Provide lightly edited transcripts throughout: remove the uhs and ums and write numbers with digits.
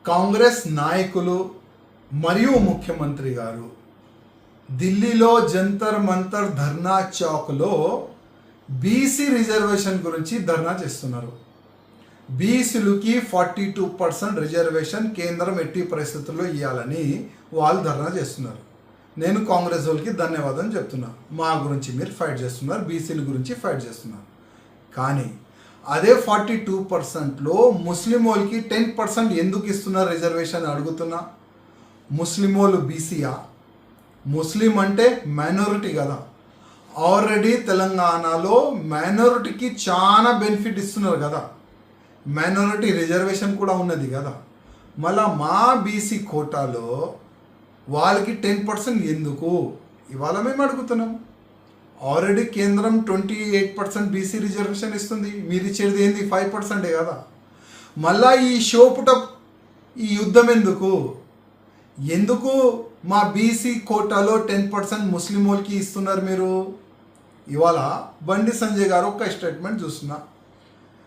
కాంగ్రెస్ నాయకులు మరియు ముఖ్యమంత్రి గారు ఢిల్లీలో జంతర్ మంతర్ ధర్నా చౌక్లో బీసీ రిజర్వేషన్ గురించి ధర్నా చేస్తున్నారు. బీసీలకి 42% రిజర్వేషన్ కేంద్రం ఎట్టి పరిస్థితుల్లో ఇవ్వాలని వాళ్ళు ధర్నా చేస్తున్నారు. నేను కాంగ్రెస్ వాళ్ళకి ధన్యవాదం చెప్తున్నా. మా గురించి మీరు ఫైట్ చేస్తున్నారు, బీసీల గురించి ఫైట్ చేస్తున్నారు. కానీ అదే 42%లో ముస్లిం వాళ్ళకి 10% ఎందుకు ఇస్తున్నారు రిజర్వేషన్ అడుగుతున్నా. ముస్లిం వాళ్ళు బీసీయా? ముస్లిం అంటే మైనారిటీ కదా. ఆల్రెడీ తెలంగాణలో మైనారిటీకి చాలా బెనిఫిట్ ఇస్తున్నారు కదా. మైనారిటీ రిజర్వేషన్ కూడా ఉన్నది కదా. మళ్ళా మా బీసీ కోటాలో వాళ్ళకి 10% ఎందుకు ఇవాళ మేము అడుగుతున్నాం. ఆల్రెడీ కేంద్రం 28% బీసీ రిజర్వేషన్ ఇస్తుంది. మీరు ఇచ్చేది ఏంది 5% కదా. మళ్ళా ఈ ఈ యుద్ధం ఎందుకు మా బీసీ కోటాలో 10% ముస్లిం వాళ్ళకి ఇస్తున్నారు మీరు? ఇవాళ బండి సంజయ్ గారు ఒక స్టేట్మెంట్ చూస్తున్నా.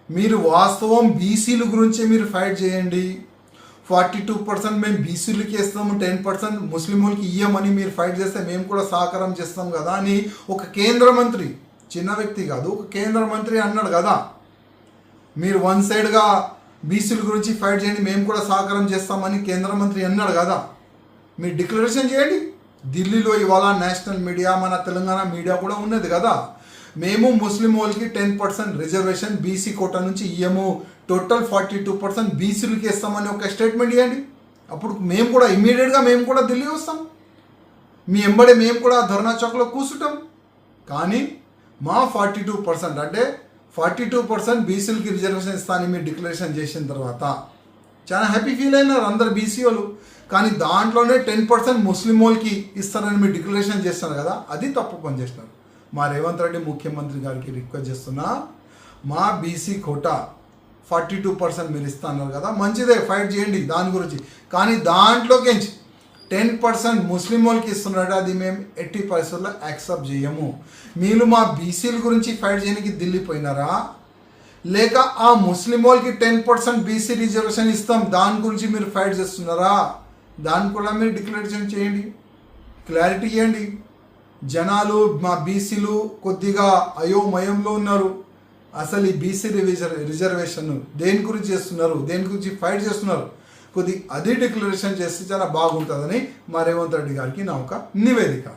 మీరు వాస్తవం బీసీల గురించే మీరు ఫైట్ చేయండి. 42% మేము బీసీలకి ఇస్తాము, 10% ముస్లిం వాళ్ళకి ఇయ్యమని మీరు ఫైట్ చేస్తే మేము కూడా సహకారం చేస్తాం కదా అని ఒక కేంద్ర మంత్రి, చిన్న వ్యక్తి కాదు, ఒక కేంద్ర మంత్రి అన్నాడు కదా. మీరు వన్ సైడ్గా బీసీల గురించి ఫైట్ చేయండి, మేము కూడా సహకారం చేస్తామని కేంద్ర మంత్రి అన్నాడు కదా. మీరు డిక్లరేషన్ చేయండి. ఢిల్లీలో ఇవాళ నేషనల్ మీడియా, మన తెలంగాణ మీడియా కూడా ఉన్నది కదా. మేము ముస్లిం వాళ్ళకి 10% రిజర్వేషన్ బీసీ కోటా నుంచి ఇయ్యము, టోటల్ 42% బీసీలకి ఇస్తామని ఒక స్టేట్మెంట్ ఇవ్వండి. అప్పుడు మేము కూడా ఇమ్మీడియట్గా మేము కూడా ఢిల్లీ వస్తాం. మీ ఎంబడే మేము కూడా ధర్నా చౌక్లో కూర్చుంటాం. కానీ మా 42% అంటే 42% బీసీలకి రిజర్వేషన్ ఇస్తానని మీరు డిక్లరేషన్ చేసిన తర్వాత చాలా హ్యాపీ ఫీల్ అయినారు అందరు బీసీ వాళ్ళు. కానీ దాంట్లోనే 10% ముస్లిం వాళ్ళకి ఇస్తారని మీరు డిక్లరేషన్ చేస్తున్నారు కదా, అది తప్పు పని చేస్తున్నారు. మా రేవంత్ రెడ్డి ముఖ్యమంత్రి గారికి రిక్వెస్ట్ చేస్తున్నా, మా బీసీ కోటా 42% మీరు ఇస్తున్నారు కదా, మంచిదే, ఫైట్ చేయండి దాని గురించి. కానీ దాంట్లోకి 10% ముస్లిం వాళ్ళకి ఇస్తున్నట్టు అది మేము ఎట్టి పరిస్థితుల్లో యాక్సెప్ట్ చేయము. మీరు మా బీసీల గురించి ఫైట్ చేయడానికి ఢిల్లీ పోయినారా, లేక ఆ ముస్లిం వాళ్ళకి 10% బీసీ రిజర్వేషన్ ఇస్తాం దాని గురించి మీరు ఫైట్ చేస్తున్నారా? దాన్ని కూడా మీరు డిక్లరేషన్ చేయండి, క్లారిటీ ఇవ్వండి. జనాలు మా బీసీలు కొద్దిగా అయోమయంలో ఉన్నారు. అసలు ఈ బీసీ రిజర్వేషన్ దేని గురించి చేస్తున్నారు, దేని గురించి ఫైట్ చేస్తున్నారు, అది డిక్లరేషన్ చేస్తే చాలా బాగుంటుందని మా రేవంత్ రెడ్డి గారికి నా ఒక నివేదిక.